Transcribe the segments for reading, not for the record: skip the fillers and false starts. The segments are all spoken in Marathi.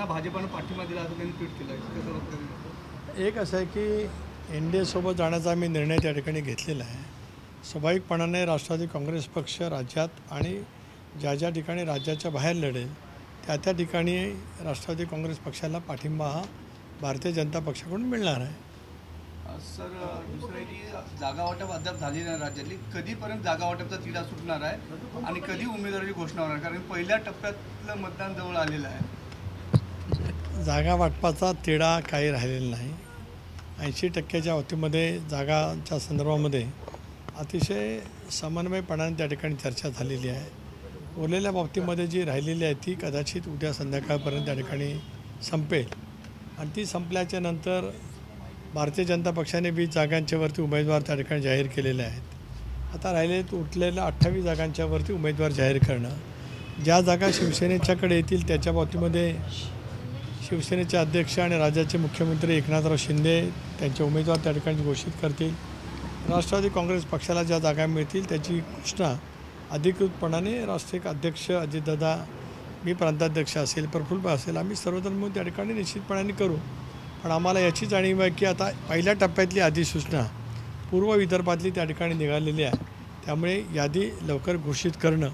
त्यांना भाजपानं पाठिंबा दिला असं त्यांनी ट्विट केलं आहे. कसं बघता? एक असं आहे की NDA सोबत जाण्याचा आम्ही निर्णय त्या ठिकाणी घेतलेला आहे. स्वाभाविकपणाने राष्ट्रवादी काँग्रेस पक्ष राज्यात आणि ज्या ज्या ठिकाणी राज्याच्या बाहेर लढेल त्या ठिकाणी राष्ट्रवादी काँग्रेस पक्षाला पाठिंबा हा भारतीय जनता पक्षाकडून मिळणार आहे. सर, दुसरं आहे की जागा वाटप अद्याप झाली नाही राज्यातली. कधीपर्यंत जागा वाटपचा तिढा सुटणार आहे आणि कधी उमेदवाराची घोषणा होणार? कारण पहिल्या टप्प्यातलं मतदान जवळ आलेलं आहे. जागा वाटपाचा तिढा काही राहिलेला नाही. 80%च्या बाबतीमध्ये जागाच्या संदर्भामध्ये अतिशय समन्वयपणाने त्या ठिकाणी चर्चा झालेली आहे. उरलेल्या बाबतीमध्ये जी राहिलेली आहे ती कदाचित उद्या संध्याकाळपर्यंत त्या ठिकाणी संपेल आणि ती संपल्याच्या नंतर भारतीय जनता पक्षाने 20 जागांच्यावरती उमेदवार त्या ठिकाणी जाहीर केलेले आहेत. आता राहिलेले उरलेल्या 28 जागांच्यावरती उमेदवार जाहीर करणं, ज्या जागा शिवसेनेच्याकडे येतील त्याच्या बाबतीमध्ये शिवसेनेचे अध्यक्ष आणि राज्याचे मुख्यमंत्री एकनाथराव शिंदे त्यांचे उमेदवार त्या ठिकाणी घोषित करतील. राष्ट्रवादी काँग्रेस पक्षाला ज्या जागा मिळतील त्याची घोषणा अधिकृतपणाने राष्ट्रीय अध्यक्ष अजितदादा, मी प्रांताध्यक्ष असेल, प्रफुल्ल असेल, आम्ही सर्वजण मिळून त्या ठिकाणी निश्चितपणाने करू. पण आम्हाला याची जाणीव आहे की आता पहिल्या टप्प्यातली अधिसूचना पूर्व विदर्भातली त्या ठिकाणी निघालेली आहे. त्यामुळे यादी लवकर घोषित करणं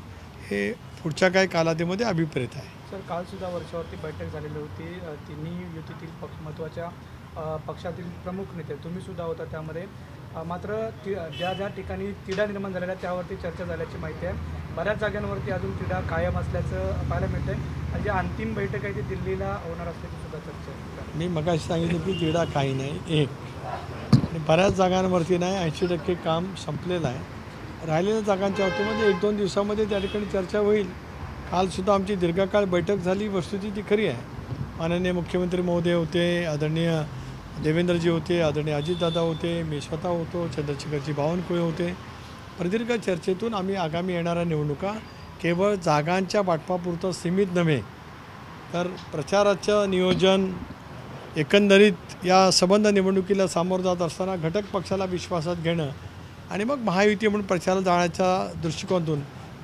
हे पुढच्या काही कालावधीमध्ये अभिप्रेत आहे. सर, कालसुद्धा वर्षावरती बैठक झालेली होती. तिन्ही युतीतील महत्त्वाच्या पक्षातील प्रमुख नेते तुम्हीसुद्धा होता त्यामध्ये. मात्र ज्या ज्या ठिकाणी तिढा निर्माण झालेला आहे त्यावरती चर्चा झाल्याची माहिती आहे. बऱ्याच जागांवरती अजून तिढा कायम असल्याचं पाहायला मिळतं आहे आणि जी अंतिम बैठक आहे ती दिल्लीला होणार असल्याची सुद्धा चर्चा आहे. मी मगाशी सांगितलं की तिढा काही नाही, एक आणि बऱ्याच जागांवरती नाही. 80% काम संपलेलं आहे. राहिलेल्या जागांच्या बाबतीमध्ये 1-2 दिवसामध्ये त्या ठिकाणी चर्चा होईल. कालसुद्धा आमची दीर्घकाळ बैठक झाली. वस्तुस्थिती ती खरी आहे. माननीय मुख्यमंत्री महोदय होते, आदरणीय देवेंद्रजी होते, आदरणीय अजितदादा होते, मी स्वतः होतो, चंद्रशेखरजी बावनकुळे होते. प्रदीर्घ चर्चेतून आम्ही आगामी येणाऱ्या निवडणुका केवळ जागांच्या वाटपापुरतं सीमित नव्हे तर प्रचाराचं नियोजन एकंदरीत या संबंध निवडणुकीला सामोरं जात असताना घटक पक्षाला विश्वासात घेणं आणि मग महायुती म्हणून प्रचाराला जाण्याच्या दृष्टिकोनातून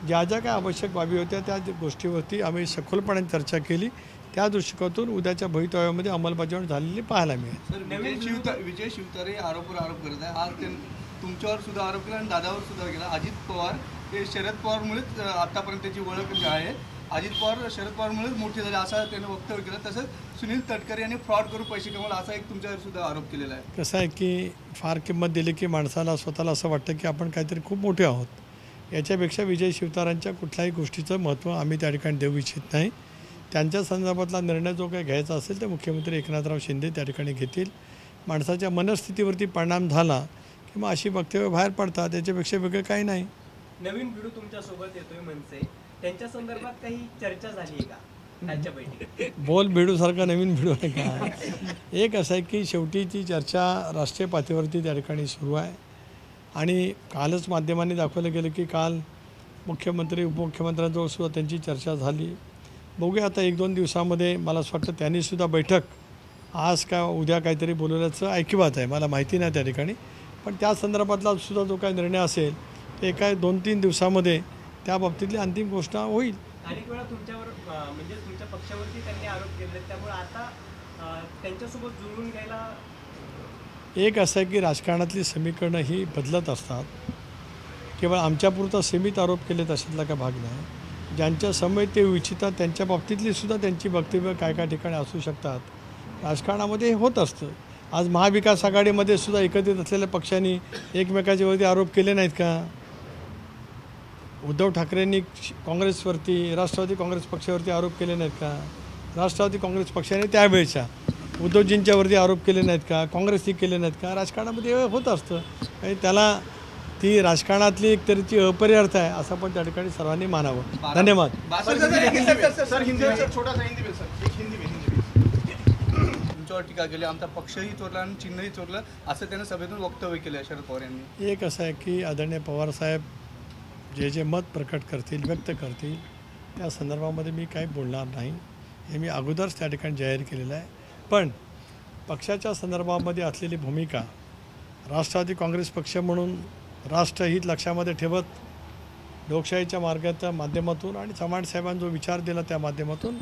ज्या ज्या काही आवश्यक बाबी होत्या त्या गोष्टीवरती आम्ही सखोलपणे चर्चा केली. त्या दृष्टिकोनातून उद्याच्या भवितव्यामध्ये अंमलबजावणी झालेली पाहायला मिळेल. सर, विजय शिवतारे आरोपवर आरोप करत आहे. आज तुमच्यावर सुद्धा आरोप केला आणि दादावर सुद्धा केला. अजित पवार हे शरद पवारमुळेच आतापर्यंत त्याची ओळख जी आहे, अजित पवार शरद पवारमुळेच मोठे झाले असं त्यानं वक्तव्य केलं. तसंच सुनील तटकरे यांनी फ्रॉड करून पैसे कमवला असा एक तुमच्यावर सुद्धा आरोप केलेला आहे. कसं आहे की फार किंमत दिली की माणसाला स्वतःला असं वाटतं की आपण काहीतरी खूप मोठे आहोत. याच्यापेक्षा विजय शिवतारांच्या कुठल्याही गोष्टीचं महत्त्व आम्ही त्या ठिकाणी देऊ इच्छित नाही. त्यांच्या संदर्भातला निर्णय जो काही घ्यायचा असेल ते मुख्यमंत्री एकनाथराव शिंदे त्या ठिकाणी घेतील. माणसाच्या मनस्थितीवरती परिणाम झाला की मग अशी वक्तव्य बाहेर पडतात. त्याच्यापेक्षा वेगळं काही नाही. नवीन भिडू तुमच्यासोबत येतोय म्हणजे त्यांच्या संदर्भात काही चर्चा झाली आहे का त्यांच्या बैठकीत? बोल भिडूसारखा नवीन भिडू आहे का? एक असं आहे की शेवटी ती चर्चा राष्ट्रीय पातळीवरती त्या ठिकाणी सुरू आहे आणि कालच माध्यमांनी दाखवलं गेलं की काल मुख्यमंत्री उपमुख्यमंत्र्यांजवळ सुद्धा त्यांची चर्चा झाली. बघूया आता 1-2 दिवसामध्ये. मला असं वाटतं त्यांनीसुद्धा बैठक आज का उद्या काहीतरी बोलवल्याचं ऐकिवात आहे. मला माहिती नाही त्या ठिकाणी, पण त्या संदर्भातला सुद्धा जो काही निर्णय असेल ते काय 2-3 दिवसामध्ये त्या बाबतीतली अंतिम घोषणा होईल. अनेक वेळा तुमच्यावर म्हणजे तुमच्या पक्षावरती त्यांनी आरोप केले, त्यामुळे आता त्यांच्यासोबत जुळवून घ्यायला एक असं आहे की राजकारणातली समीकरणं ही बदलत असतात. केवळ आमच्यापुरता सीमित आरोप केले तशातला काय भाग नाही. ज्यांच्या समय ते इच्छितात त्यांच्या बाबतीतली सुद्धा त्यांची वक्तव्य काय काय ठिकाणी असू शकतात. राजकारणामध्ये हे होत असतं. आज महाविकास आघाडीमध्ये सुद्धा एकत्रित असलेल्या पक्षांनी एकमेकाच्यावरती आरोप केले नाहीत का? उद्धव ठाकरेंनी काँग्रेसवरती, राष्ट्रवादी काँग्रेस पक्षावरती आरोप केले नाहीत का? राष्ट्रवादी काँग्रेस पक्षाने त्यावेळेच्या उद्धवजींच्यावरती आरोप केले नाहीत का? काँग्रेसनी केले नाहीत का? राजकारणामध्ये होत असतं आणि त्याला ती राजकारणातली एक तरीची अपरिहार्थ आहे असं पण त्या ठिकाणी सर्वांनी मानावं. धन्यवाद. तुमच्यावर टीका केली, आमचा पक्षही चोरला आणि चिन्हही चोरलं असं त्यानं सभेतून वक्तव्य केलं शरद पवार यांनी. एक असं आहे की आदरणीय पवारसाहेब जे जे मत प्रकट करतील, व्यक्त करतील त्या संदर्भामध्ये मी काही बोलणार नाही. हे मी अगोदरच त्या ठिकाणी जाहीर केलेलं आहे. पण पक्षाच्या संदर्भामध्ये असलेली भूमिका राष्ट्रवादी काँग्रेस पक्ष म्हणून राष्ट्रहित लक्षामध्ये ठेवत लोकशाहीच्या मार्गाच्या माध्यमातून आणि चव्हाण साहेबांनी जो विचार दिला त्या माध्यमातून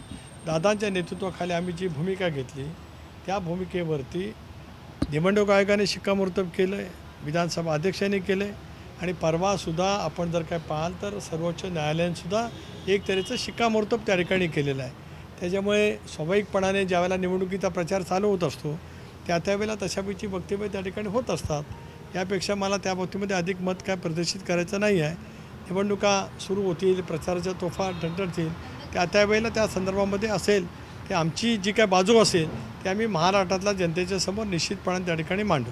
दादांच्या नेतृत्वाखाली आम्ही जी भूमिका घेतली त्या भूमिकेवरती निवडणूक आयोगाने शिक्कामोर्तब केलं आहे, विधानसभा अध्यक्षांनी केलं आहे आणि परवासुद्धा आपण जर काय पाहाल तर सर्वोच्च न्यायालयानेसुद्धा एक तऱ्हेचं शिक्कामोर्तब त्या ठिकाणी केलेलं आहे. त्याच्यामुळे स्वाभाविकपणाने ज्यावेळेला निवडणुकीचा प्रचार चालू होत असतो त्यावेळेला तशापैकी वक्तव्य त्या ठिकाणी होत असतात. यापेक्षा मला त्या बाबतीमध्ये अधिक मत काय प्रदर्शित करायचं नाही आहे. निवडणुका सुरू होतील, प्रचाराच्या तोफा ठणठणतील, त्यावेळेला त्या संदर्भामध्ये असेल ते आमची जी काय बाजू असेल ते आम्ही महाराष्ट्रातल्या जनतेच्या समोर निश्चितपणे त्या ठिकाणी मांडू.